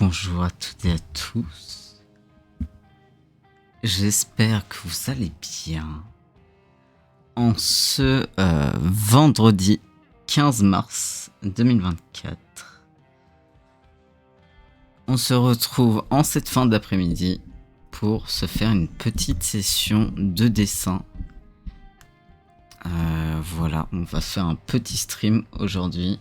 bonjour à toutes et à tous. J'espère que vous allez bien. En ce vendredi 15 mars 2024, on se retrouve en cette fin d'après-midi pour se faire une petite session de dessin. Voilà, on va faire un petit stream aujourd'hui.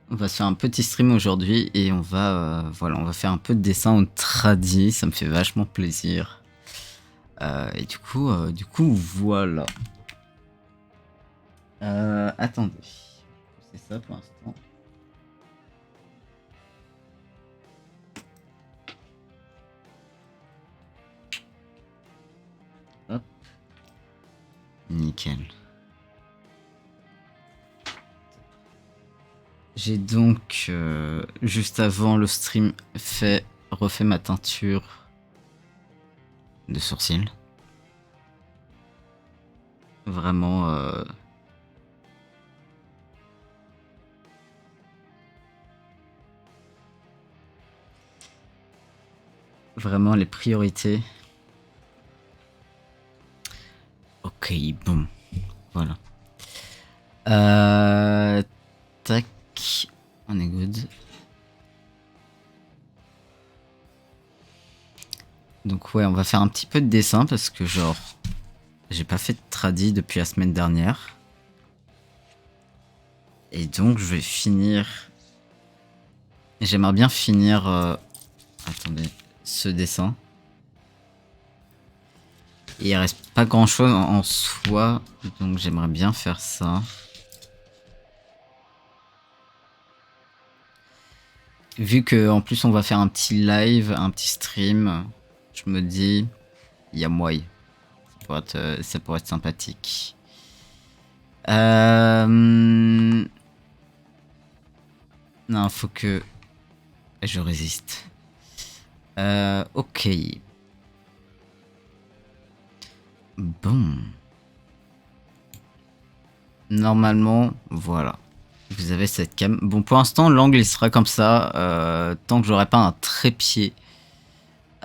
On va se faire un petit stream aujourd'hui et on va faire un peu de dessin en tradi, ça me fait vachement plaisir. Et du coup voilà. Attendez, c'est ça pour l'instant. Hop, nickel. J'ai donc, juste avant le stream, refait ma teinture de sourcils. Vraiment, vraiment les priorités. Ok, bon, voilà. Tac. On est good. Donc ouais, on va faire un petit peu de dessin parce que genre j'ai pas fait de tradi depuis la semaine dernière. Et donc je vais finir. J'aimerais bien finir attendez, ce dessin. Et il reste pas grand chose en soi, donc j'aimerais bien faire ça. Vu que en plus on va faire un petit live, un petit stream, je me dis, il y a moyen. Ça pourrait être sympathique. Non, faut que je résiste. Ok. Bon. Normalement, voilà. Vous avez cette cam. Bon, pour l'instant, l'angle il sera comme ça, tant que j'aurai pas un trépied,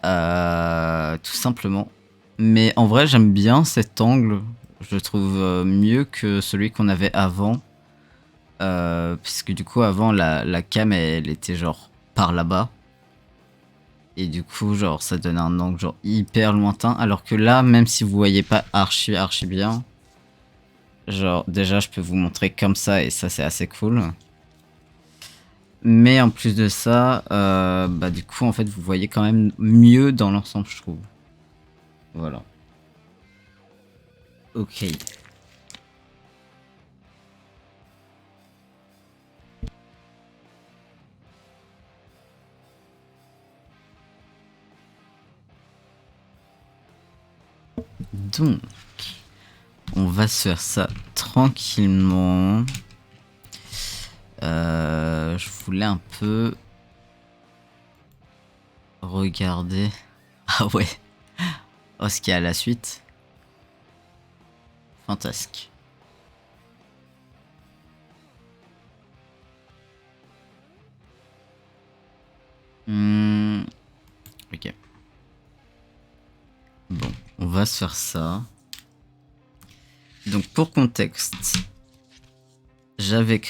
tout simplement. Mais en vrai, j'aime bien cet angle. Je le trouve mieux que celui qu'on avait avant, puisque du coup, avant la cam elle était genre par là-bas, et du coup, genre ça donne un angle genre hyper lointain. Alors que là, même si vous voyez pas archi bien. Genre, déjà, je peux vous montrer comme ça, et ça, c'est assez cool. Mais en plus de ça, bah du coup, en fait, vous voyez quand même mieux dans l'ensemble, je trouve. Voilà. Ok. Donc, on va se faire ça tranquillement. Je voulais un peu regarder. Ah ouais. Oh, ce qu'il y a à la suite. Fantastique. Ok. Bon, on va se faire ça. Donc pour contexte, j'avais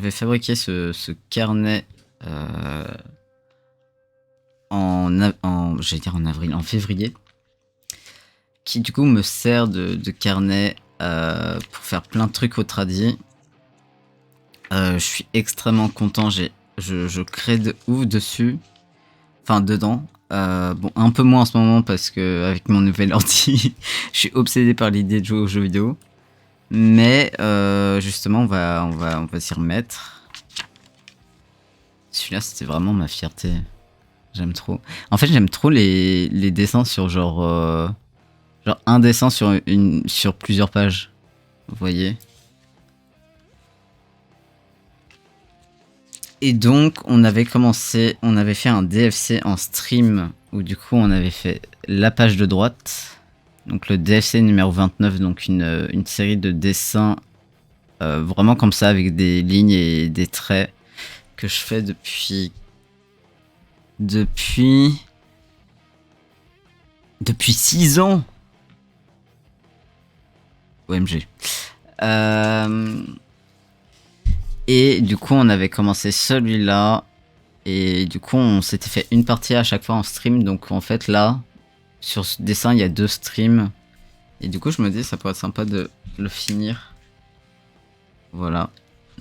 fabriqué ce carnet en février, qui du coup me sert de carnet pour faire plein de trucs au tradi. Je suis extrêmement content, je crée de ouf dessus, enfin dedans. Bon, un peu moins en ce moment parce que avec mon nouvel ordi, je suis obsédé par l'idée de jouer aux jeux vidéo. Mais justement, on va s'y remettre. Celui-là, c'était vraiment ma fierté. J'aime trop. En fait, j'aime trop les dessins sur genre un dessin sur plusieurs pages. Vous voyez? Et donc, on avait fait un DFC en stream où du coup, on avait fait la page de droite. Donc le DFC numéro 29, donc une série de dessins Vraiment comme ça, avec des lignes et des traits que je fais depuis 6 ans. OMG. Et du coup, on avait commencé celui-là. Et du coup, on s'était fait une partie à chaque fois en stream. Donc en fait, là, sur ce dessin, il y a 2 streams. Et du coup, je me dis, ça pourrait être sympa de le finir. Voilà.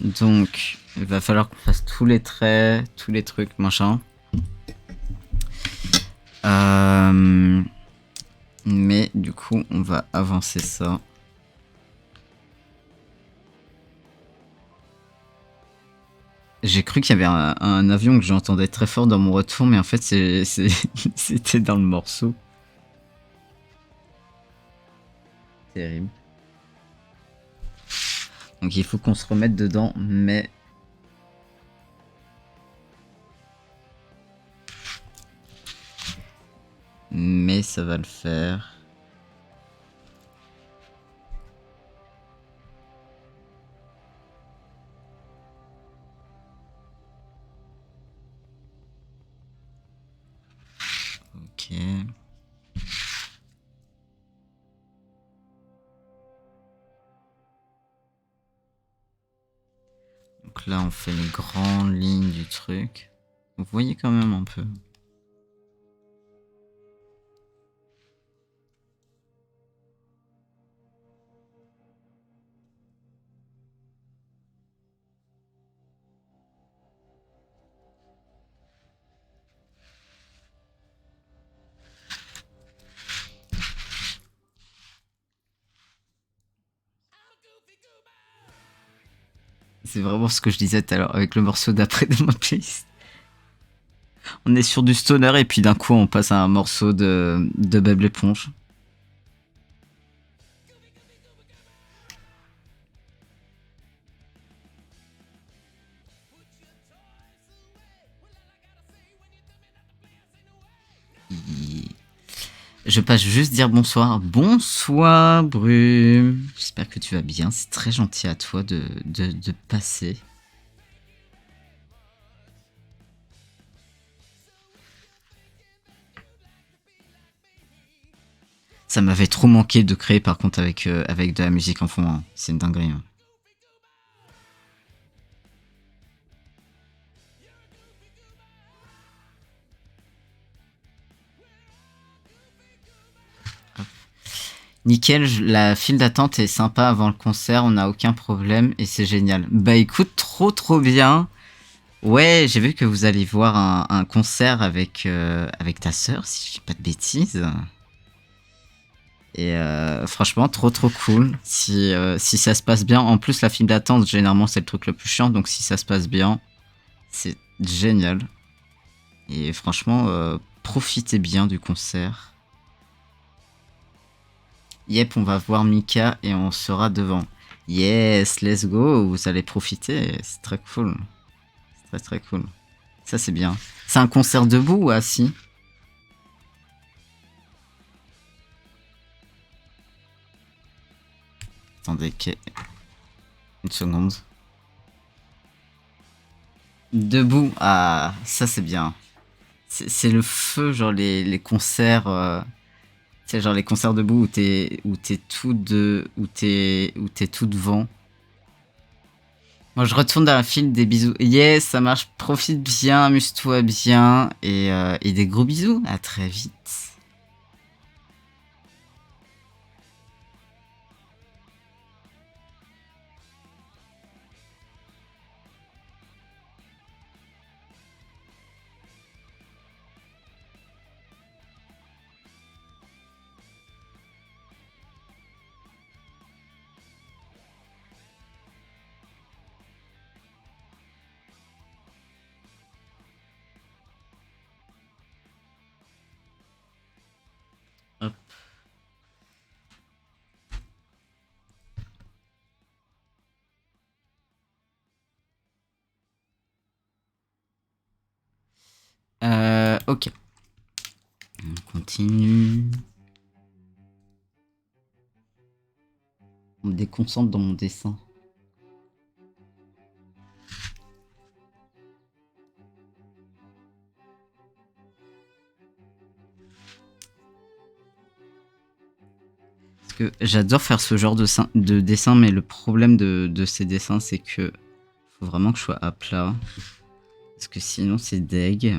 Donc, il va falloir qu'on fasse tous les traits, tous les trucs, machin. Mais du coup, on va avancer ça. J'ai cru qu'il y avait un avion que j'entendais très fort dans mon retour, mais en fait, c'était dans le morceau. Terrible. Donc il faut qu'on se remette dedans, mais... Mais ça va le faire. Ok. Donc là, on fait les grandes lignes du truc. Vous voyez quand même un peu. C'est vraiment ce que je disais tout à l'heure avec le morceau d'après de ma playlist. On est sur du stoner et puis d'un coup on passe à un morceau de Bob l'éponge. Je passe juste dire bonsoir. Bonsoir Brume. J'espère que tu vas bien. C'est très gentil à toi de passer. Ça m'avait trop manqué de créer par contre avec de la musique en fond. Hein. C'est une dinguerie. Hein. Nickel, la file d'attente est sympa avant le concert, on n'a aucun problème et c'est génial. Bah écoute, trop bien. Ouais, j'ai vu que vous allez voir un concert avec ta sœur, si je dis pas de bêtises. Et franchement, trop cool. Si ça se passe bien, en plus la file d'attente, généralement c'est le truc le plus chiant, donc si ça se passe bien, c'est génial. Et franchement, profitez bien du concert. Yep, on va voir Mika et on sera devant. Yes, let's go, vous allez profiter, c'est très cool. C'est très cool. Ça c'est bien. C'est un concert debout ou assis? Attendez, une seconde. Debout, ah, ça c'est bien. C'est le feu, genre les concerts... c'est genre les concerts debout où t'es tout devant. Moi, je retourne dans la file des bisous. Yes, ça marche. Profite bien, amuse-toi bien. Et des gros bisous. À très vite. Hop. Ok. On continue. On me déconcentre dans mon dessin. que j'adore faire ce genre de dessin, mais le problème de ces dessins, c'est que faut vraiment que je sois à plat. Parce que sinon, c'est deg.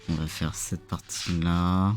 On va faire cette partie-là.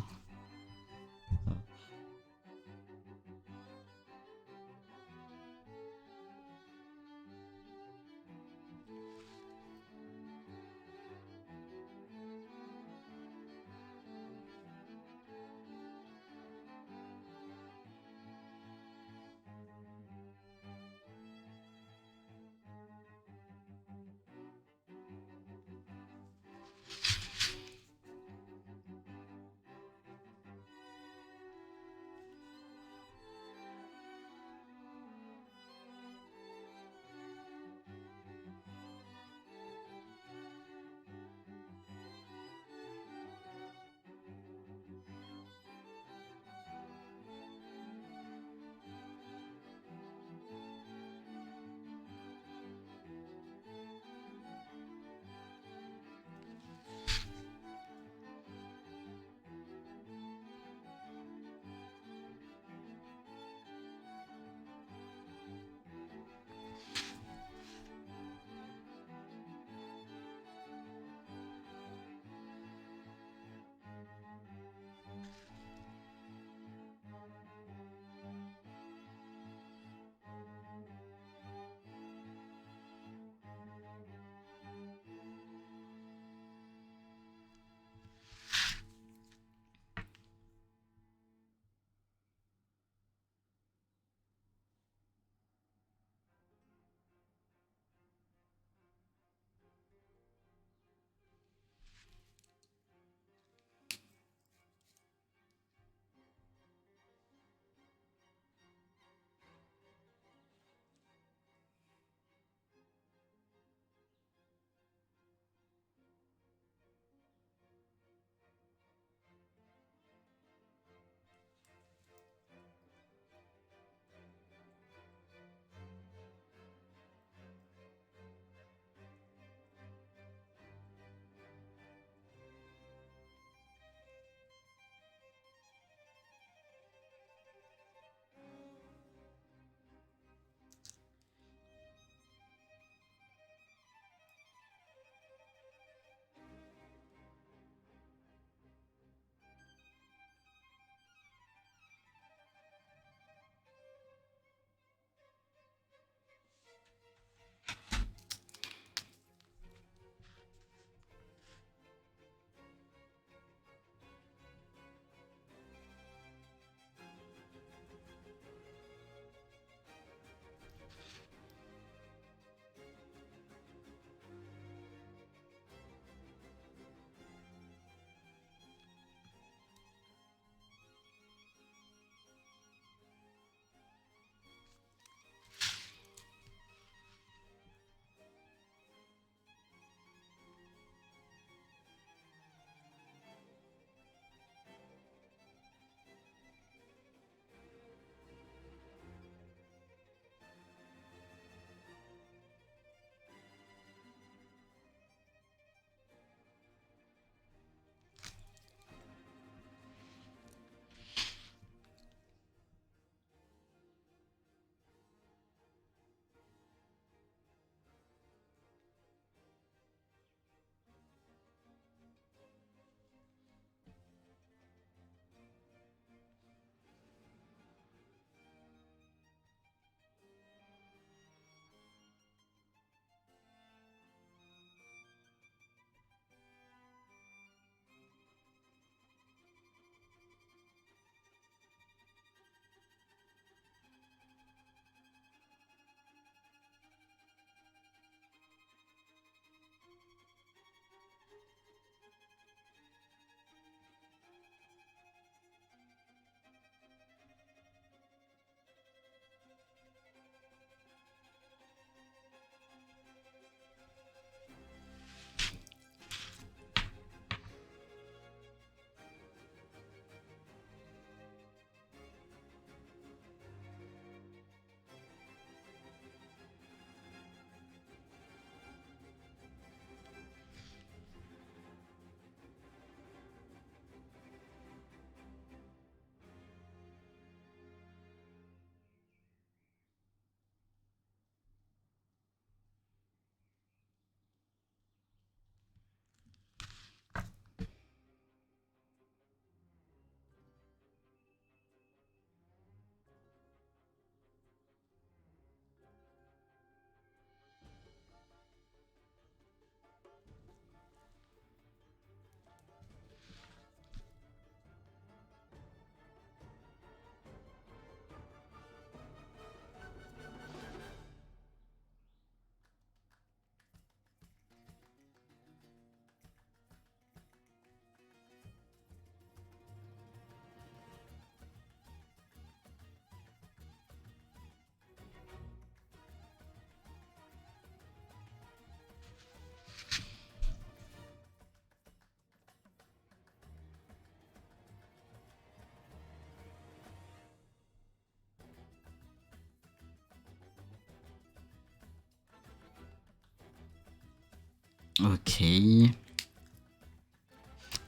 Ok.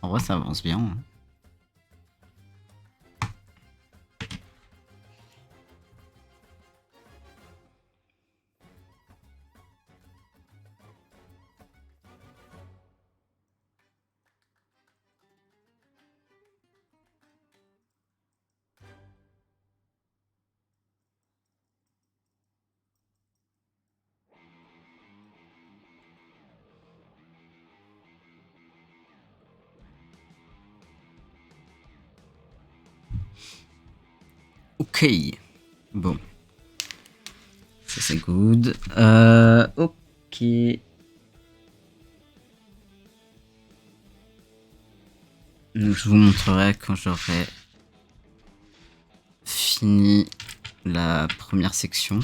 En vrai, ça avance bien. Hein. Ok. Bon. Ça c'est good. Ok. Donc, je vous montrerai quand j'aurai fini la première section.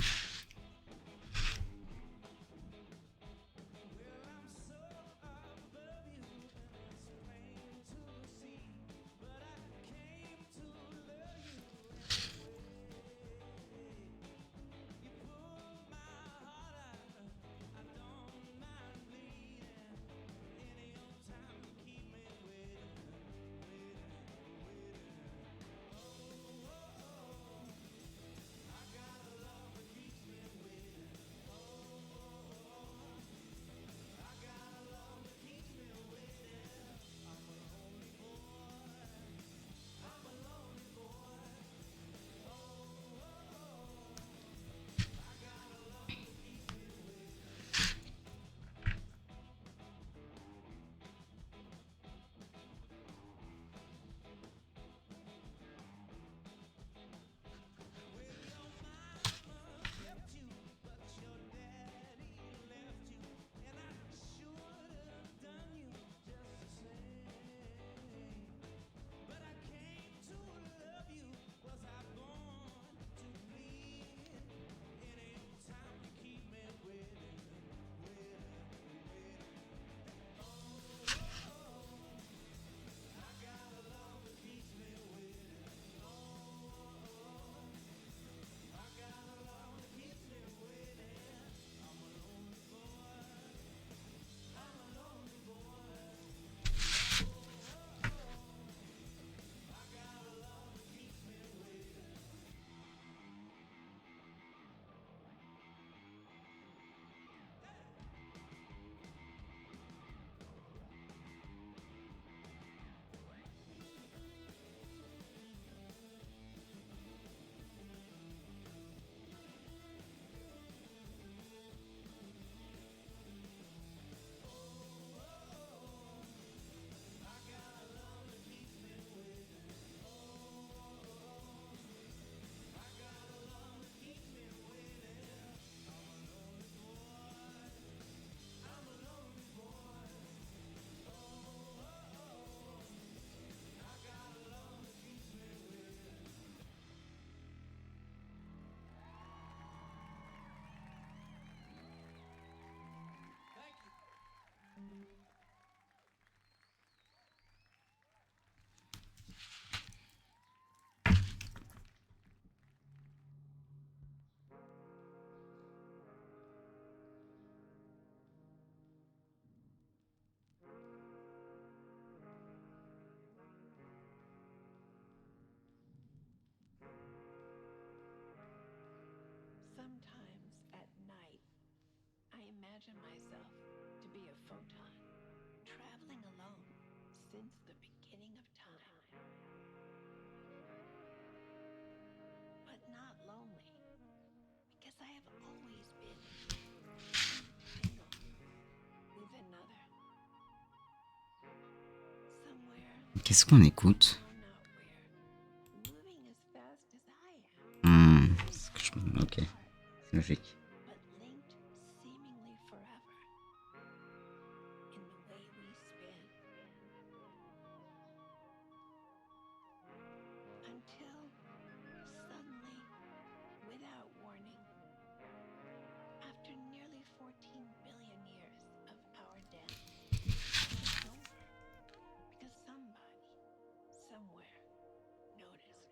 Sometimes at night, I imagine myself to be a photon, traveling alone since the beginning of time. But not lonely, because I have always been single with another. Somewhere, Qu'est-ce qu'on écoute? I know not where, moving as fast as I am, Ok, c'est logique. but linked seemingly forever in the way we spin. Until suddenly, without warning, after nearly 14 billion years of our dance, it's over. Because somebody, somewhere, noticed.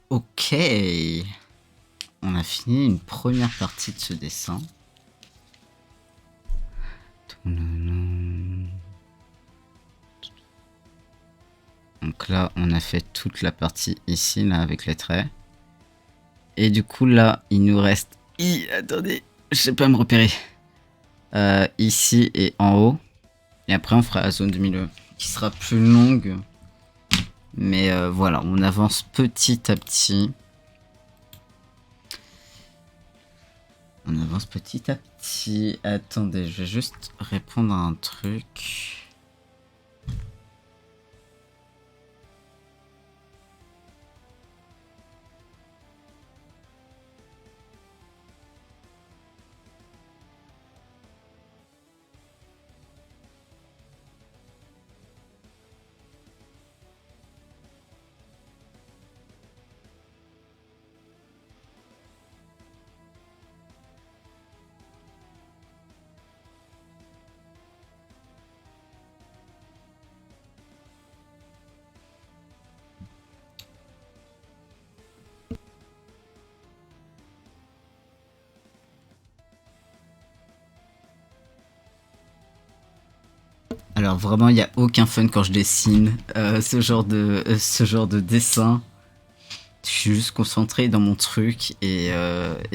Ok. On a fini une première partie de ce dessin. Donc là, on a fait toute la partie ici, là, avec les traits. Et du coup, là, il nous reste... attendez, je sais pas me repérer. Ici et en haut. Et après, on fera la zone du milieu, qui sera plus longue. Mais voilà, on avance petit à petit. On avance petit à petit. Attendez, je vais juste répondre à un truc. Alors vraiment, il n'y a aucun fun quand je dessine ce genre de dessin. Je suis juste concentré dans mon truc et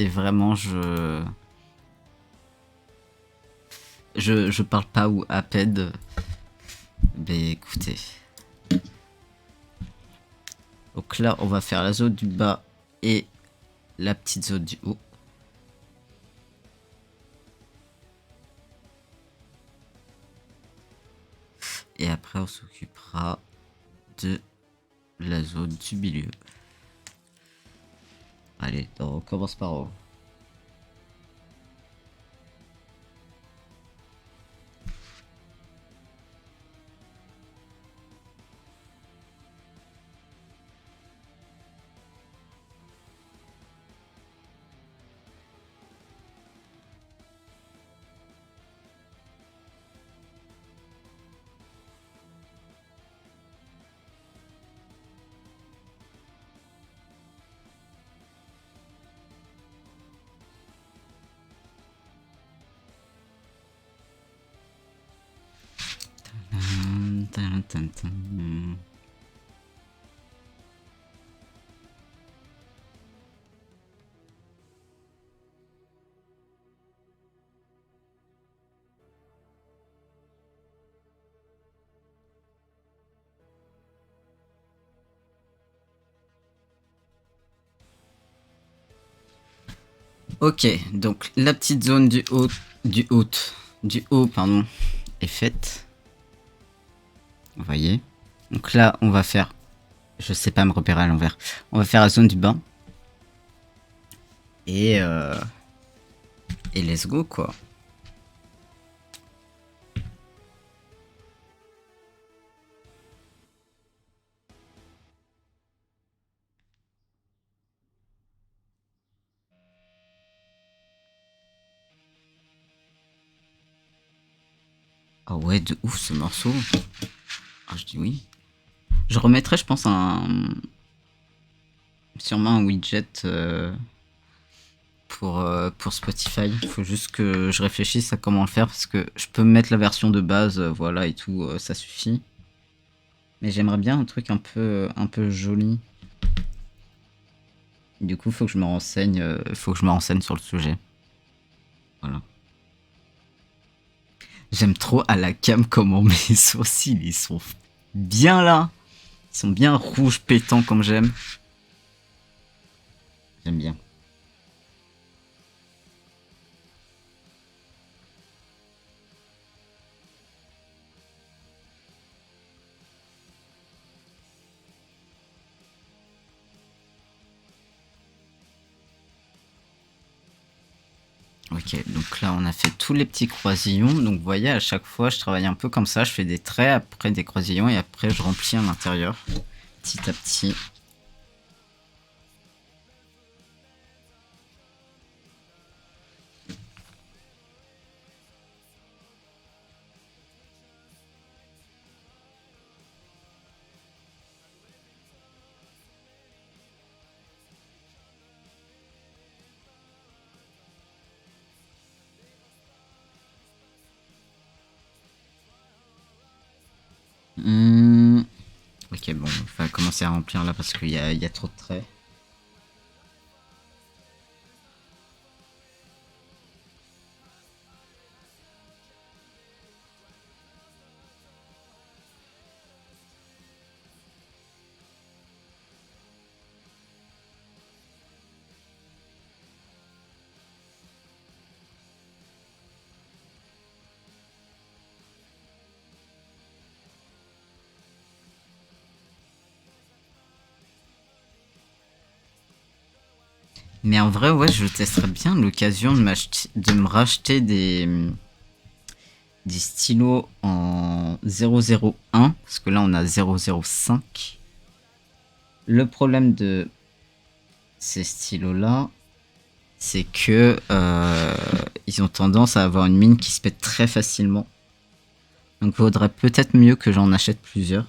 vraiment je parle pas ou à peine. Mais écoutez. Donc là, on va faire la zone du bas et la petite zone du haut. Et après, on s'occupera de la zone du milieu. Allez, on commence par haut. Ok, donc la petite zone du haut, pardon, est faite. Vous voyez. Donc là, on va faire, je sais pas me repérer à l'envers. On va faire la zone du bas. Et let's go quoi. Ah ouais, de ouf ce morceau. Ah, je dis oui. Je remettrai, je pense, sûrement un widget pour Spotify. Il faut juste que je réfléchisse à comment le faire parce que je peux mettre la version de base, voilà et tout, ça suffit. Mais j'aimerais bien un truc un peu joli. Du coup, faut que je me renseigne, sur le sujet. Voilà. J'aime trop à la cam comment mes sourcils, ils sont bien là. Ils sont bien rouges pétants comme j'aime. J'aime bien. Ok, donc là on a fait tous les petits croisillons. Donc vous voyez, à chaque fois je travaille un peu comme ça. Je fais des traits, après des croisillons et après je remplis à l'intérieur. Petit à petit. Ok, bon, on va commencer à remplir là parce qu'il y a trop de traits. Mais en vrai, ouais, je testerais bien l'occasion de me racheter des stylos en 001, parce que là on a 005. Le problème de ces stylos-là, c'est que ils ont tendance à avoir une mine qui se pète très facilement. Donc vaudrait peut-être mieux que j'en achète plusieurs.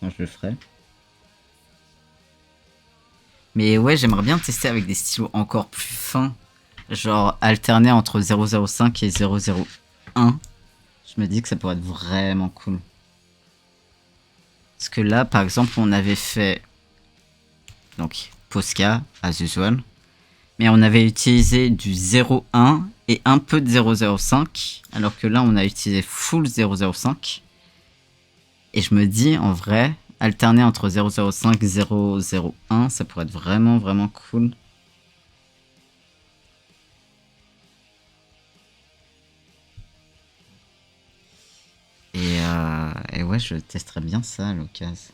Enfin, je le ferai. Mais ouais, j'aimerais bien tester avec des stylos encore plus fins. Genre alterner entre 005 et 001. Je me dis que ça pourrait être vraiment cool. Parce que là, par exemple, on avait fait donc Posca, as usual. Mais on avait utilisé du 0,1 et un peu de 0,05. Alors que là, on a utilisé full 0,05. Et je me dis, en vrai, alterner entre 0,05 et 0,01, ça pourrait être vraiment, vraiment cool. Et ouais, je testerais bien ça à l'occasion.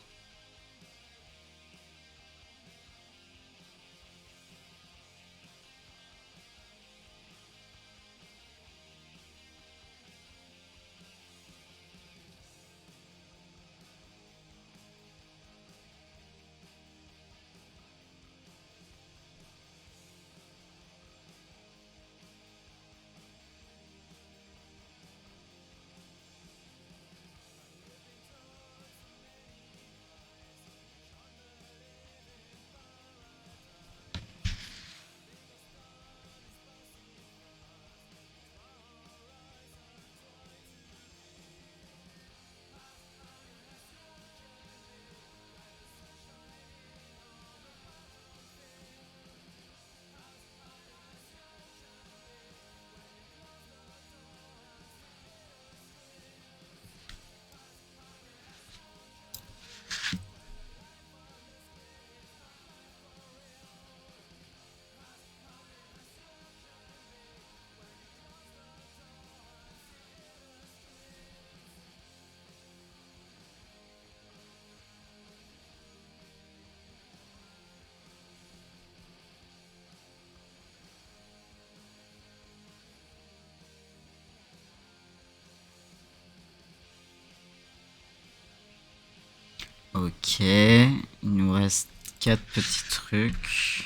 Ok, il nous reste 4 petits trucs.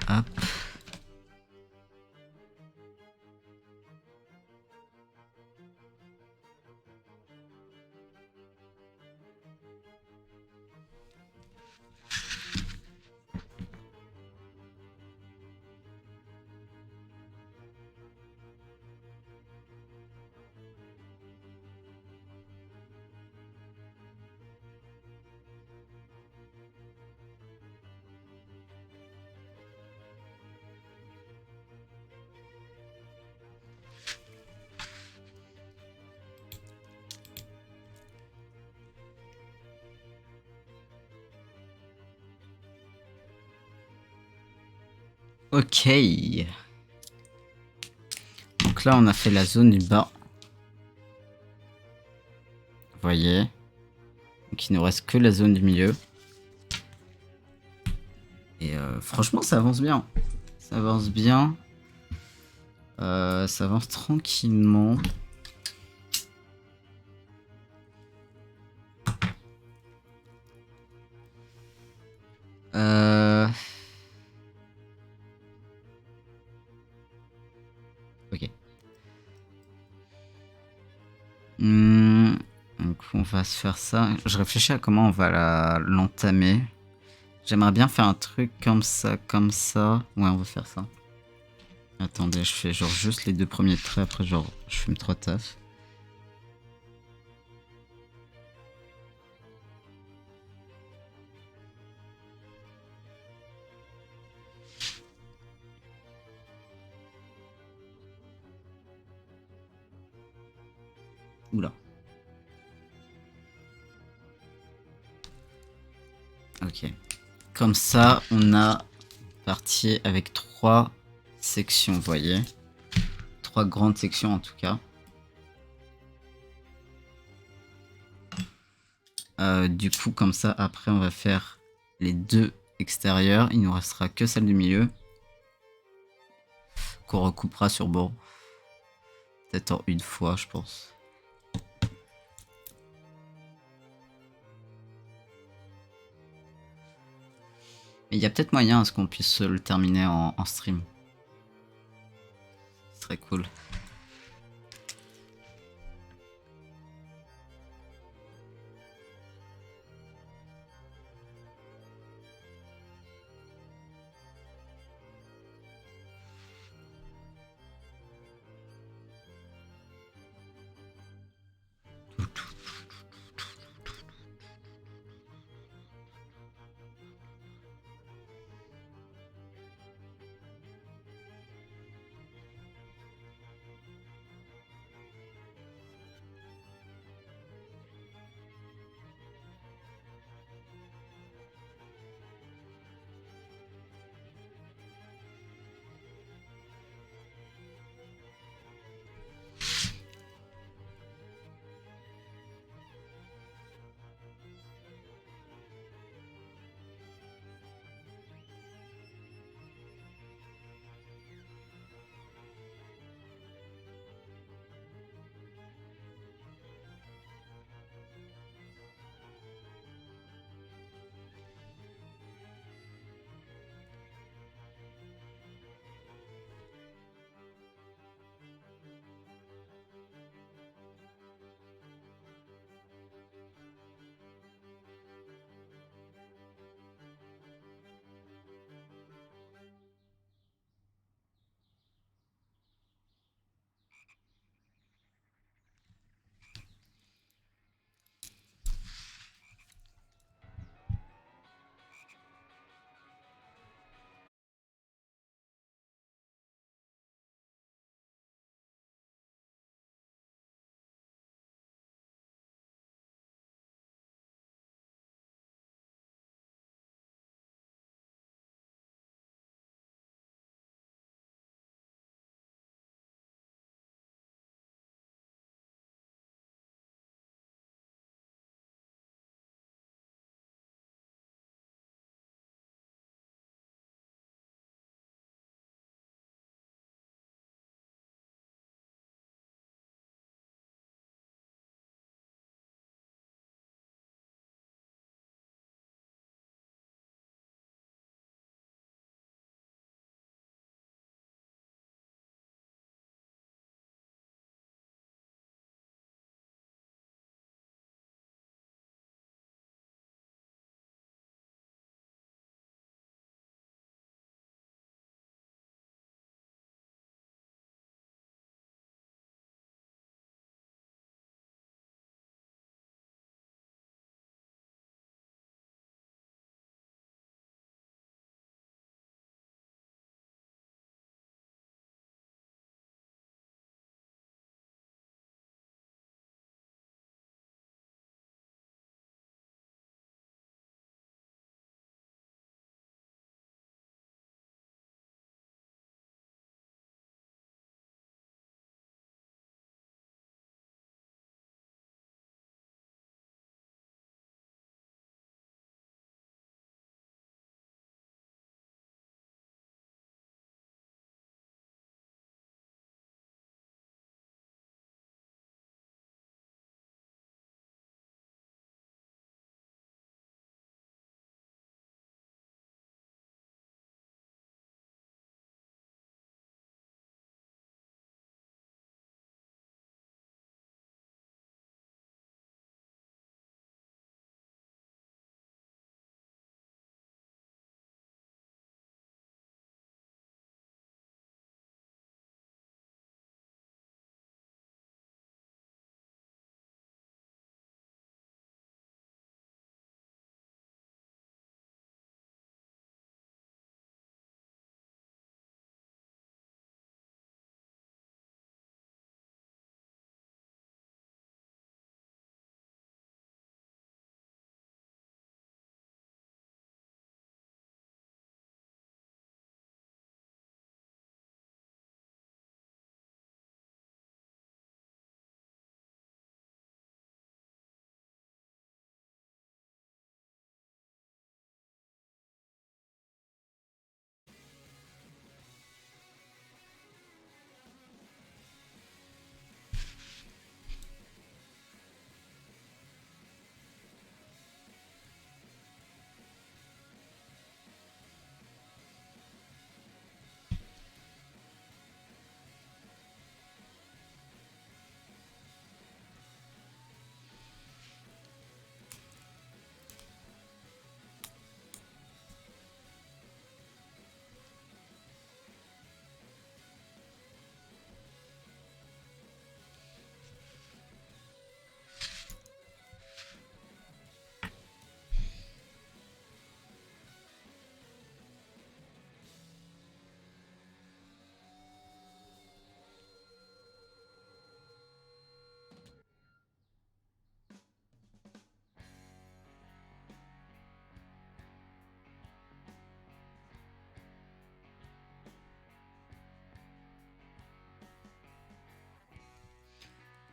Hop. Ok. Donc là, on a fait la zone du bas. Vous voyez. Donc il nous reste que la zone du milieu. Et franchement, ça avance bien. Ça avance bien. Ça avance tranquillement. Ok. Donc on va se faire ça. Je réfléchis à comment on va l'entamer. J'aimerais bien faire un truc comme ça, comme ça. Ouais, on va faire ça. Attendez, je fais genre juste les 2 premiers traits, après genre je fume 3 taf. Oula. Ok. Comme ça, on a parti avec 3 sections, vous voyez. 3 grandes sections en tout cas. Du coup, comme ça, après, on va faire les 2 extérieurs. Il nous restera que celle du milieu. Qu'on recoupera sur bord. Peut-être en une fois, je pense. Mais il y a peut-être moyen à ce qu'on puisse le terminer en stream. Ce serait cool.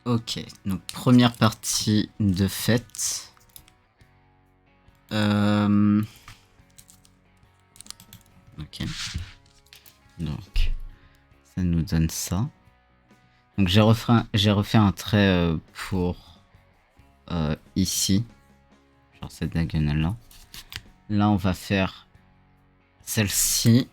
Ok, donc première partie de fête. Ok. Donc, ça nous donne ça. Donc j'ai refait un trait pour ici. Genre cette diagonale-là. Là, on va faire celle-ci.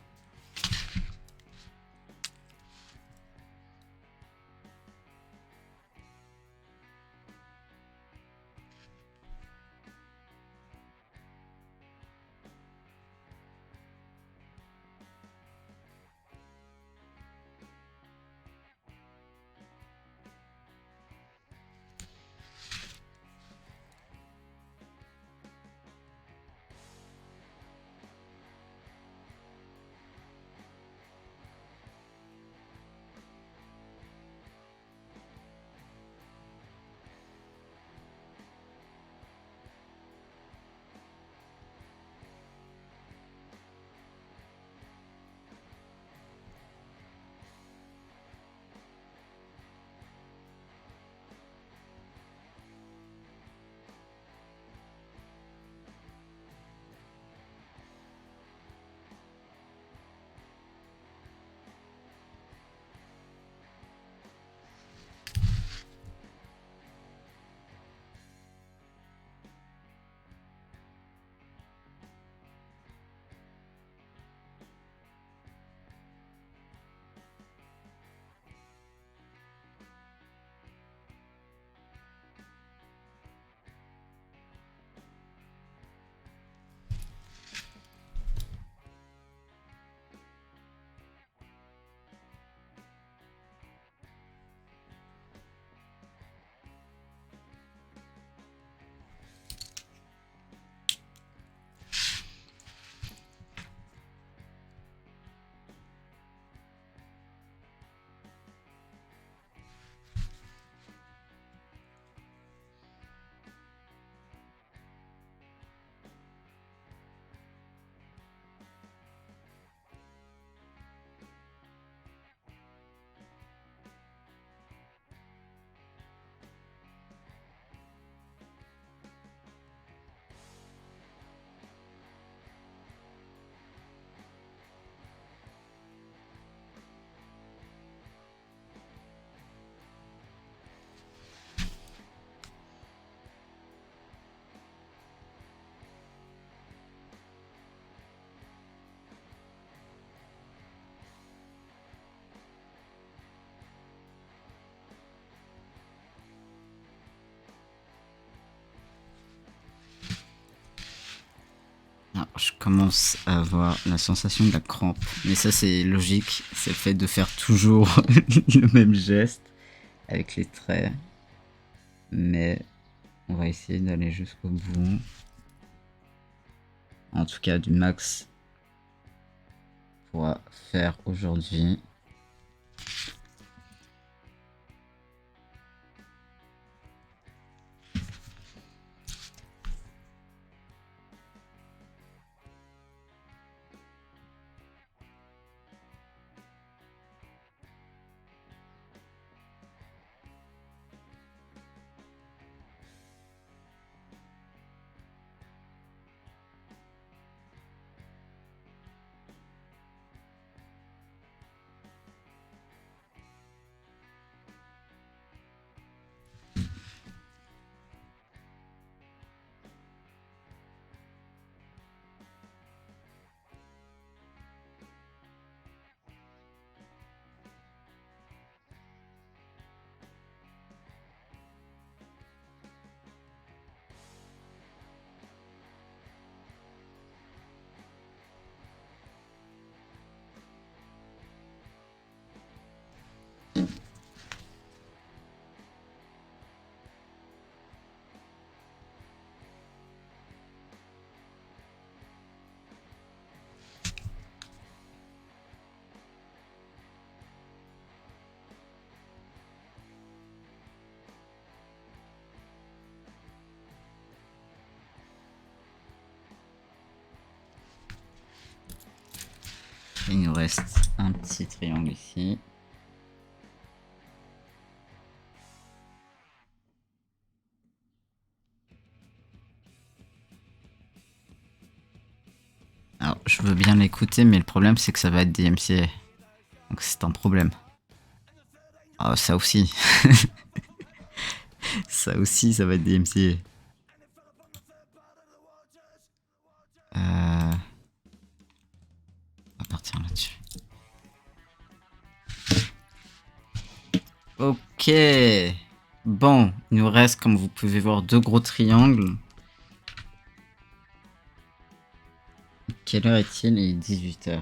Ah, je commence à avoir la sensation de la crampe. Mais ça, c'est logique. C'est le fait de faire toujours le même geste avec les traits. Mais on va essayer d'aller jusqu'au bout. En tout cas, du max qu'on pourra faire aujourd'hui. Il nous reste un petit triangle ici. veux bien l'écouter, mais le problème c'est que ça va être DMCA. Donc c'est un problème. Ah, ça aussi. Ça aussi, ça va être DMCA. On va partir là-dessus. Ok. Bon, il nous reste, comme vous pouvez voir, 2 gros triangles. Quelle heure est-il? Il est 18h.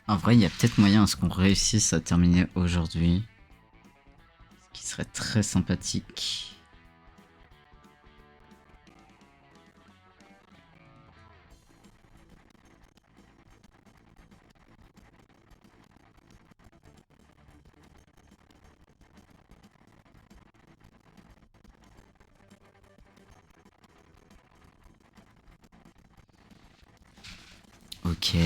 En vrai, il y a peut-être moyen à ce qu'on réussisse à terminer aujourd'hui. Ce qui serait très sympathique. Ok.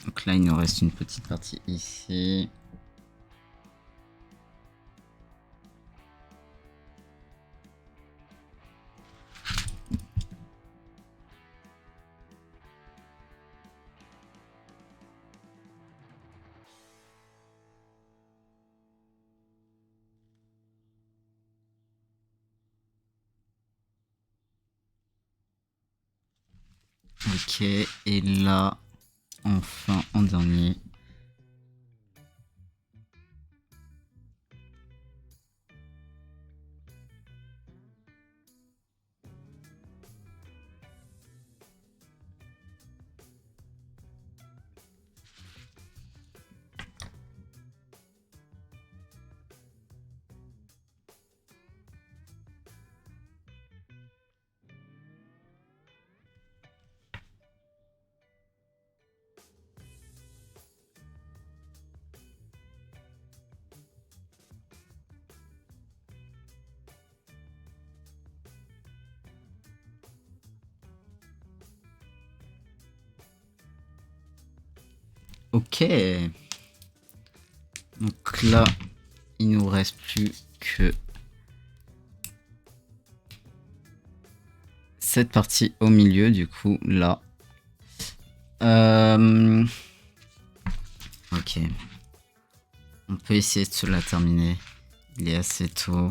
Donc là, il nous reste une petite partie ici. Ok, et là, enfin, en dernier. Ok. Donc là, il nous reste plus que cette partie au milieu, du coup, là. Ok. On peut essayer de se la terminer. Il est assez tôt.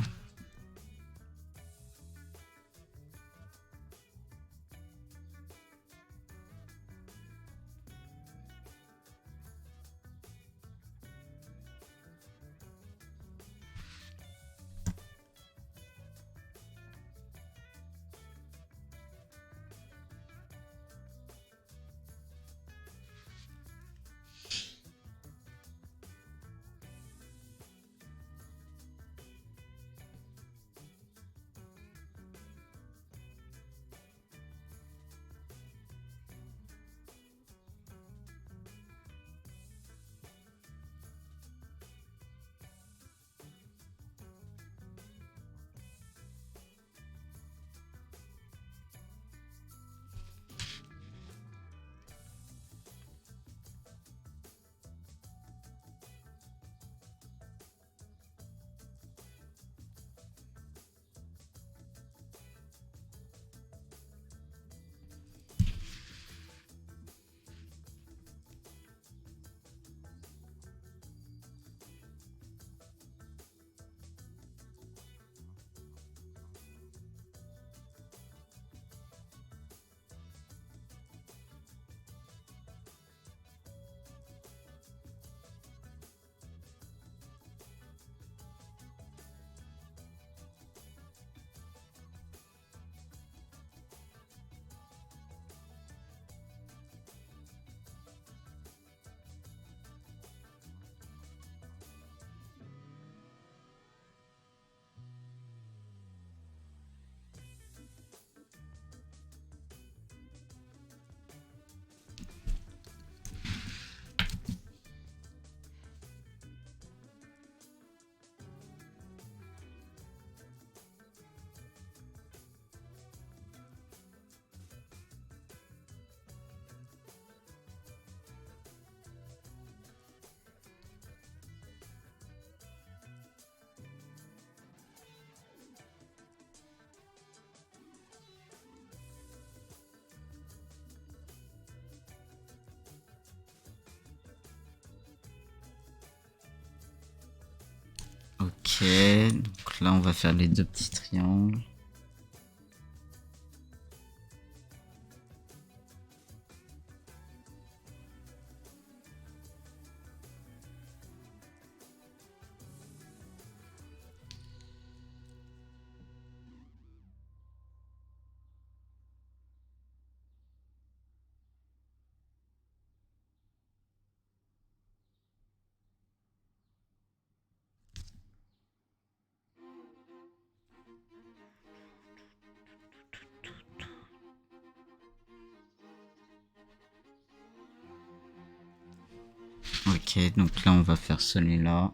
Ok, donc là on va faire les deux petits triangles. Ok, donc là on va faire celui-là.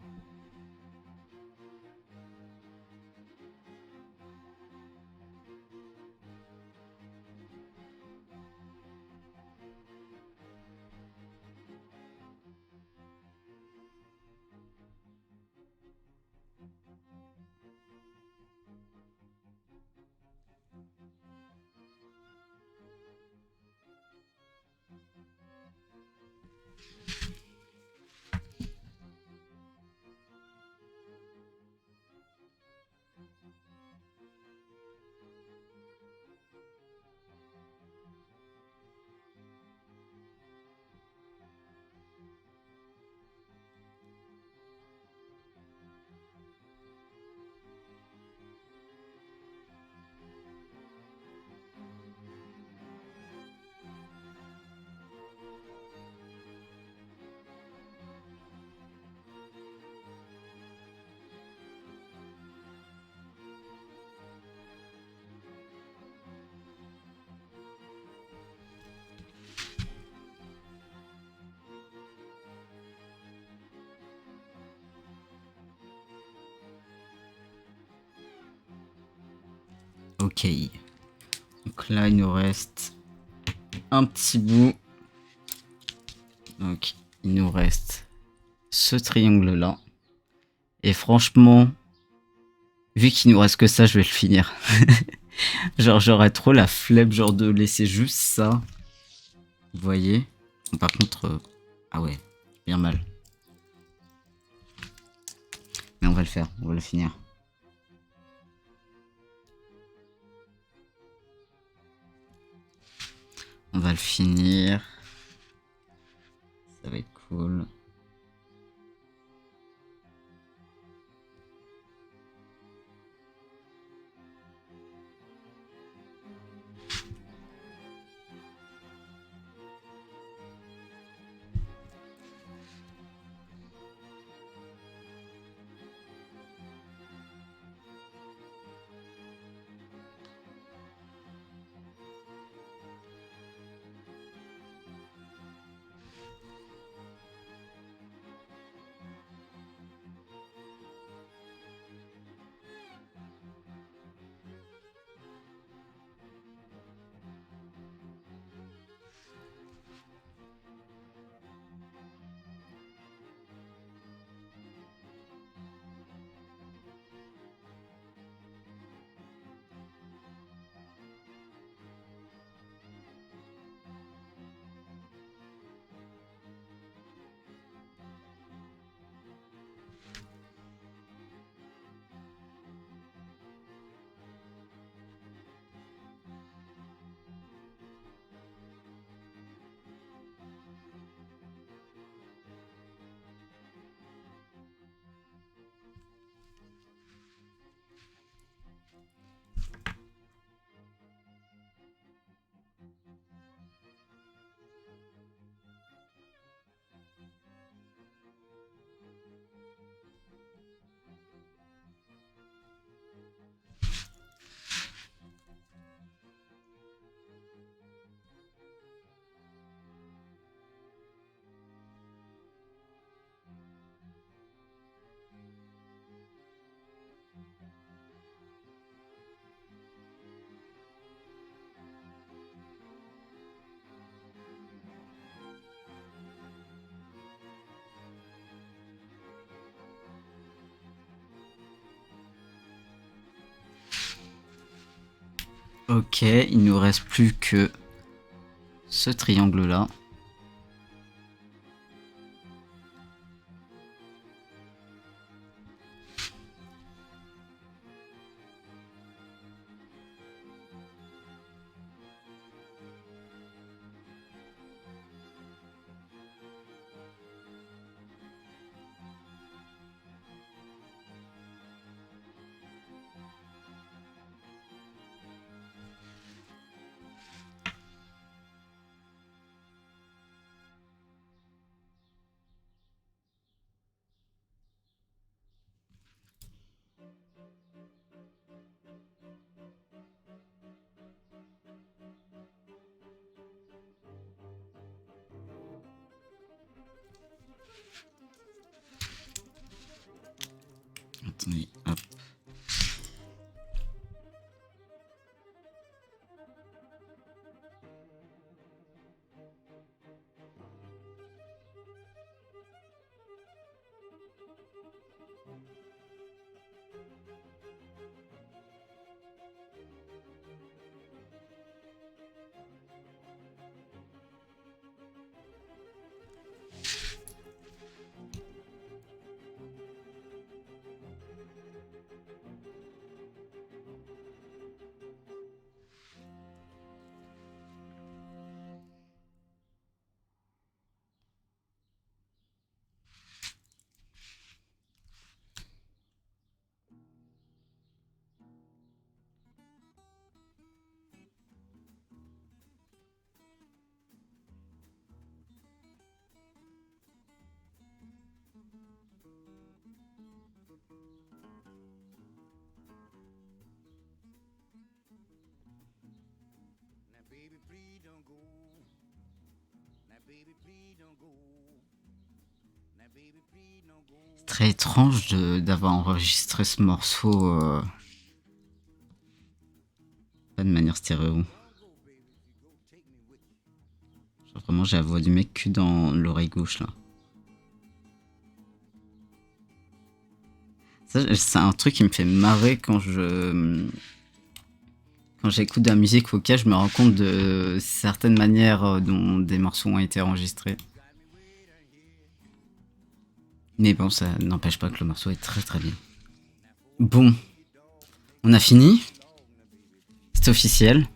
Ok. Donc là il nous reste un petit bout. Donc il nous reste ce triangle là. Et franchement, vu qu'il nous reste que ça, je vais le finir. Genre j'aurais trop la flemme genre de laisser juste ça. Vous voyez. Par contre, ah ouais, bien mal. Mais on va le faire, on va le finir. On va le finir. Ça va être cool. Ok, il nous reste plus que ce triangle là. Attendez, hop. C'est très étrange d'avoir enregistré ce morceau pas de manière stéréo. Genre vraiment j'ai la voix du mec que dans l'oreille gauche là. Ça, c'est un truc qui me fait marrer quand j'écoute de la musique vocale, je me rends compte de certaines manières dont des morceaux ont été enregistrés. Mais bon, ça n'empêche pas que le morceau est très très bien. Bon, on a fini. C'est officiel.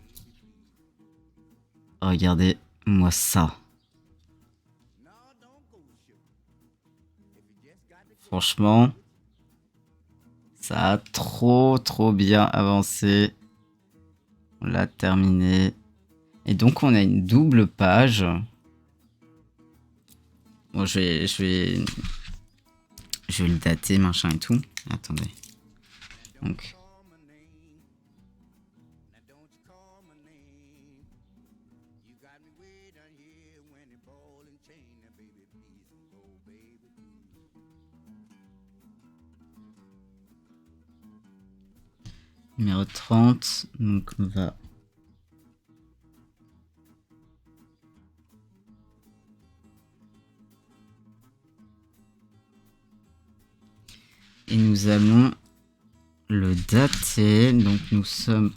Regardez-moi ça. Franchement, ça a trop bien avancé. On l'a terminé. Et donc on a une double page. Bon, je vais le dater, machin et tout. Attendez. Donc. Numéro 30. Donc on va. Et nous allons le dater. Donc nous sommes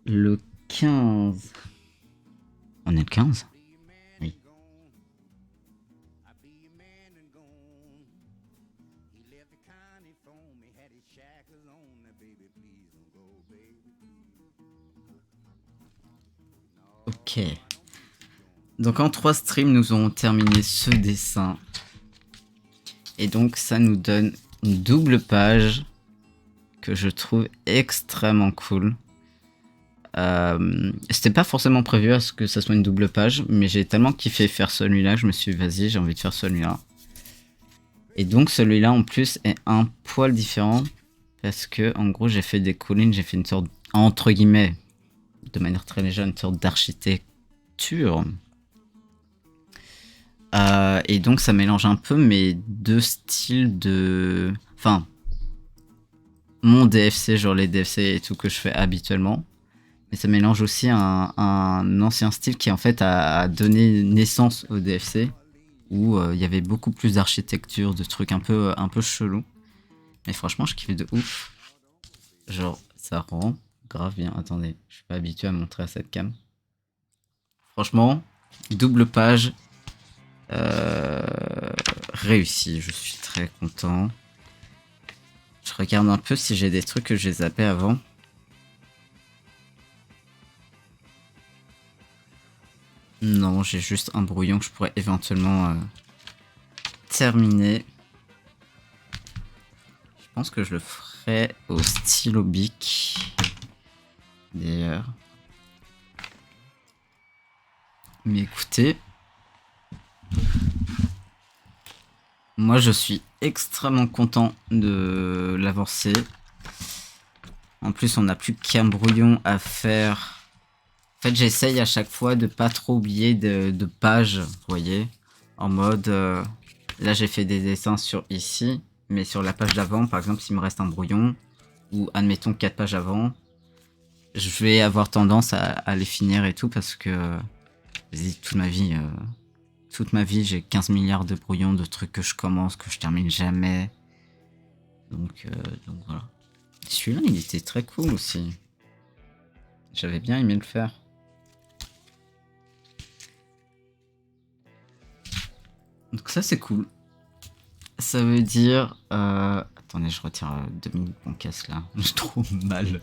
le 15. On est le 15 ? Oui. Ok. Donc en 3 streams, nous aurons terminé ce dessin. Et donc ça nous donne une double page que je trouve extrêmement cool. C'était pas forcément prévu à ce que ça soit une double page, mais j'ai tellement kiffé faire celui-là que je me suis dit vas-y, j'ai envie de faire celui-là. Et donc celui-là en plus est un poil différent parce que en gros j'ai fait des collines, j'ai fait une sorte, entre guillemets, de manière très légère, une sorte d'architecture. Et donc ça mélange un peu mes deux styles de... Enfin, mon DFC, genre les DFC et tout que je fais habituellement. Mais ça mélange aussi un ancien style qui en fait a donné naissance au DFC. Où il y avait beaucoup plus d'architecture, de trucs un peu chelous. Mais franchement, je kiffais de ouf. Genre, ça rend grave bien. Attendez, je suis pas habitué à montrer à cette cam. Franchement, double page. Réussi, je suis très content. Je regarde un peu si j'ai des trucs que j'ai zappés avant. Non, j'ai juste un brouillon que je pourrais éventuellement terminer. Je pense que je le ferai au stylo bic. D'ailleurs. Mais écoutez, moi je suis extrêmement content de l'avancée. En plus, on n'a plus qu'un brouillon à faire. En fait, j'essaye à chaque fois de pas trop oublier de pages, vous voyez. En mode, là j'ai fait des dessins sur ici. mais sur la page d'avant, par exemple, s'il me reste un brouillon, ou admettons 4 pages avant, je vais avoir tendance à les finir et tout, parce que vas-y, toute ma vie, j'ai 15 milliards de brouillons, de trucs que je commence, que je termine jamais. Donc voilà. Celui-là, il était très cool aussi. J'avais bien aimé le faire. Donc ça, c'est cool. Ça veut dire... Attendez, je retire 2 minutes mon casque là. J'ai trop mal.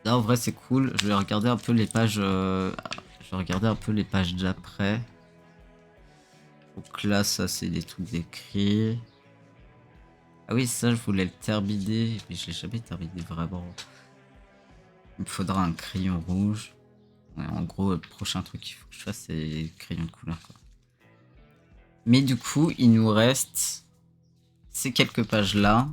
Là, en vrai, c'est cool. Je vais regarder un peu les pages... Je vais regarder un peu les pages d'après. Donc là, ça, c'est des trucs d'écrit. Ah oui, ça, je voulais le terbider. Mais je l'ai jamais terbidé vraiment. Il me faudra un crayon rouge. Ouais, en gros, le prochain truc qu'il faut que je fasse, c'est crayon de couleur, quoi. Mais du coup, il nous reste ces quelques pages-là.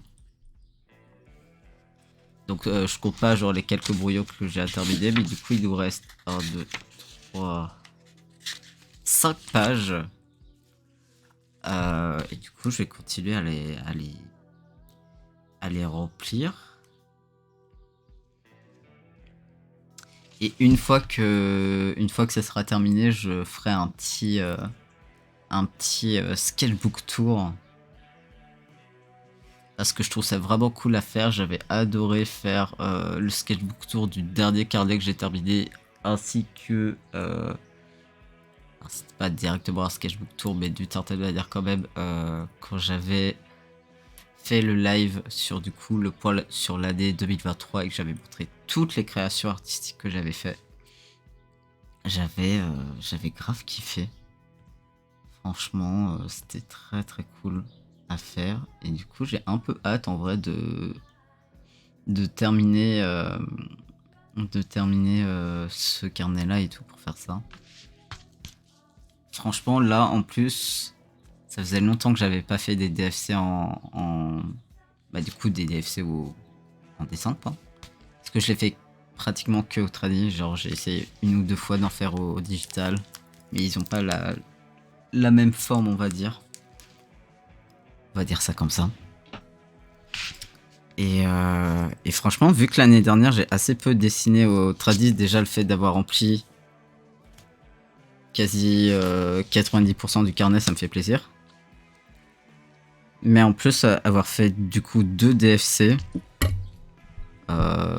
Donc, je compte pas genre les quelques brouillons que j'ai à terminer, mais du coup, il nous reste 1, 2, 3, 5 pages. Et du coup, je vais continuer à les remplir. Et une fois que ça sera terminé, je ferai un petit sketchbook tour. Parce que je trouve ça vraiment cool à faire. J'avais adoré faire le sketchbook tour du dernier carnet que j'ai terminé. Ainsi que... c'était pas directement un sketchbook tour, mais d'une certaine manière quand même. Quand j'avais fait le live sur du coup le poil sur l'année 2023 et que j'avais montré toutes les créations artistiques que j'avais fait. J'avais grave kiffé. Franchement, c'était très très cool à faire. Et du coup, j'ai un peu hâte en vrai de terminer ce carnet là et tout pour faire ça. Franchement, là en plus, ça faisait longtemps que j'avais pas fait des DFC bah du coup des DFC en dessin quoi. Parce que je l'ai fait pratiquement que au tradi, genre j'ai essayé 1 ou 2 fois d'en faire au digital, mais ils ont pas la même forme, on va dire. On va dire ça comme ça. Et franchement, vu que l'année dernière j'ai assez peu dessiné au tradi, déjà le fait d'avoir rempli quasi 90% du carnet, ça me fait plaisir. Mais en plus, avoir fait du coup 2 DFC,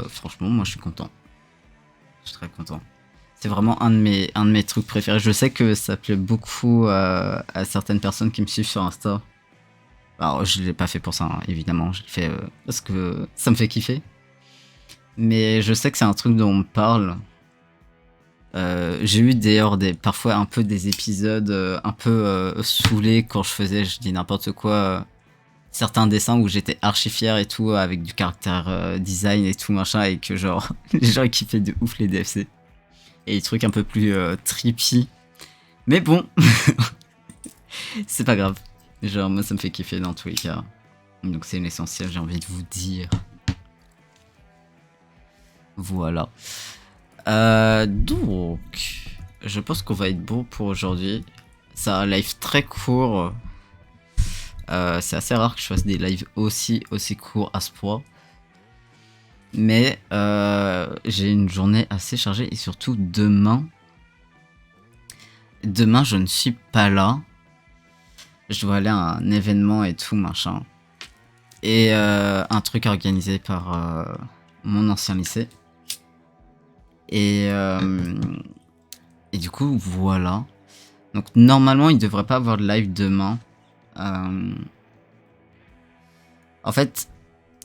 franchement, moi je suis content. Je suis très content. C'est vraiment un de mes trucs préférés. Je sais que ça plaît beaucoup à certaines personnes qui me suivent sur Insta. Alors, je l'ai pas fait pour ça, hein, évidemment. Je l'ai fait parce que ça me fait kiffer. Mais je sais que c'est un truc dont on me parle. J'ai eu d'ailleurs parfois un peu des épisodes un peu saoulés quand je dis n'importe quoi, certains dessins où j'étais archi fier et tout, avec du caractère design et tout machin, et que genre les gens ils kiffaient de ouf les DFC. Et des trucs un peu plus trippy. Mais bon, c'est pas grave. Genre moi ça me fait kiffer dans tous les cas. Donc c'est l'essentiel, j'ai envie de vous dire. Voilà. Donc, je pense qu'on va être bon pour aujourd'hui. C'est un live très court. C'est assez rare que je fasse des lives aussi courts à ce point. Mais j'ai une journée assez chargée et surtout demain. Demain, je ne suis pas là. Je dois aller à un événement et tout, machin. Et un truc organisé par mon ancien lycée. Et du coup, voilà. Donc normalement, il devrait pas avoir de live demain. En fait,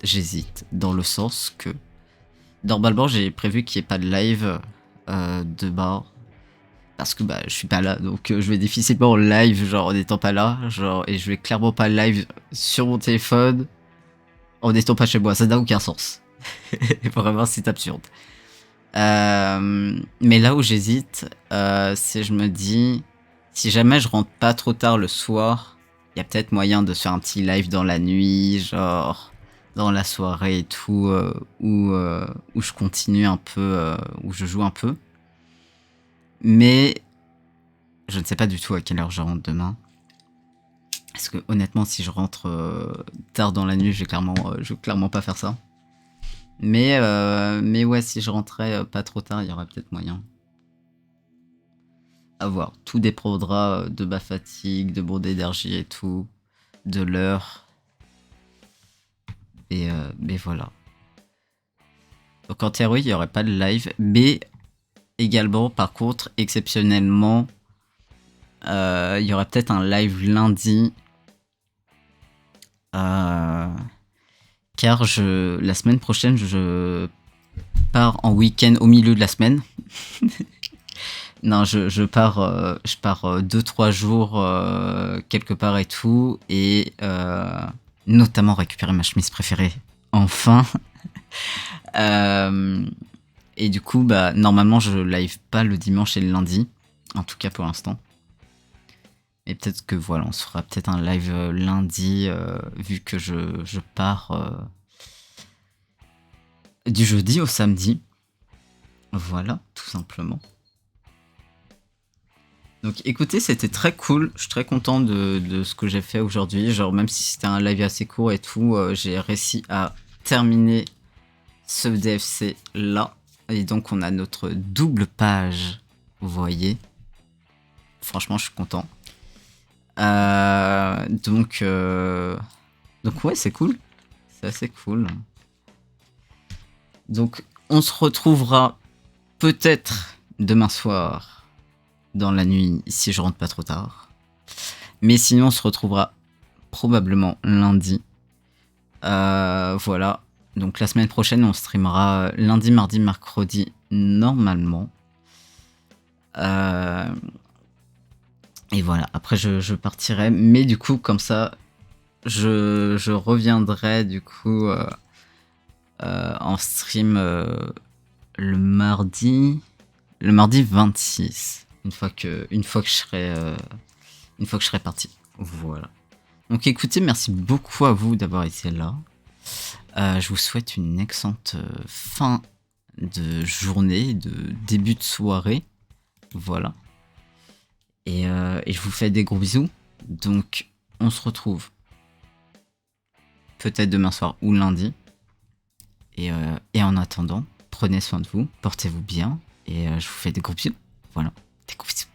j'hésite dans le sens que normalement, j'ai prévu qu'il n'y ait pas de live demain. Parce que bah je suis pas là, donc je vais difficilement live genre en étant pas là, genre, et je vais clairement pas live sur mon téléphone en étant pas chez moi, ça n'a aucun sens. Vraiment, c'est absurde. Mais là où j'hésite, c'est je me dis, si jamais je rentre pas trop tard le soir, il y a peut-être moyen de se faire un petit live dans la nuit, genre dans la soirée et tout, où je continue un peu, où je joue un peu. Mais Je ne sais pas du tout à quelle heure je rentre demain. Parce que honnêtement, si je rentre tard dans la nuit, je vais clairement pas faire ça. Mais ouais, si je rentrais pas trop tard, il y aurait peut-être moyen. À voir. Tout dépendra de ma fatigue, de mon énergie et tout, de l'heure. Mais voilà. Donc en théorie, il n'y aurait pas de live. Mais également, par contre, exceptionnellement, il y aurait peut-être un live lundi. Car la semaine prochaine, je pars en week-end au milieu de la semaine. Non, je pars 2-3 jours quelque part et tout. Et notamment récupérer ma chemise préférée. Enfin. Et du coup, bah, normalement, je live pas le dimanche et le lundi. En tout cas pour l'instant. Et peut-être que voilà, on se fera peut-être un live lundi, vu que je pars du jeudi au samedi. Voilà, tout simplement. Donc écoutez, c'était très cool. Je suis très content de ce que j'ai fait aujourd'hui. Genre, même si c'était un live assez court et tout, j'ai réussi à terminer ce DFC là. Et donc, on a notre double page. Vous voyez. Franchement, je suis content. Donc ouais, c'est cool. C'est assez cool. Donc, on se retrouvera peut-être demain soir dans la nuit si je rentre pas trop tard. Mais sinon, on se retrouvera probablement lundi. Voilà. Donc la semaine prochaine, on streamera lundi, mardi, mercredi normalement. Et voilà. Après, je partirai. Mais du coup, comme ça, je reviendrai du coup en stream le mardi 26. Une fois que je serai parti. Voilà. Donc écoutez, merci beaucoup à vous d'avoir été là. Je vous souhaite une excellente fin de journée, de début de soirée. Voilà. Et je vous fais des gros bisous. Donc on se retrouve peut-être demain soir ou lundi. Et en attendant, prenez soin de vous, portez-vous bien. Et je vous fais des gros bisous. Voilà, des gros bisous.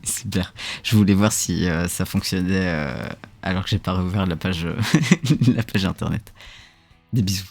Super. Je voulais voir si ça fonctionnait alors que j'ai pas réouvert la page, la page internet. Des bisous.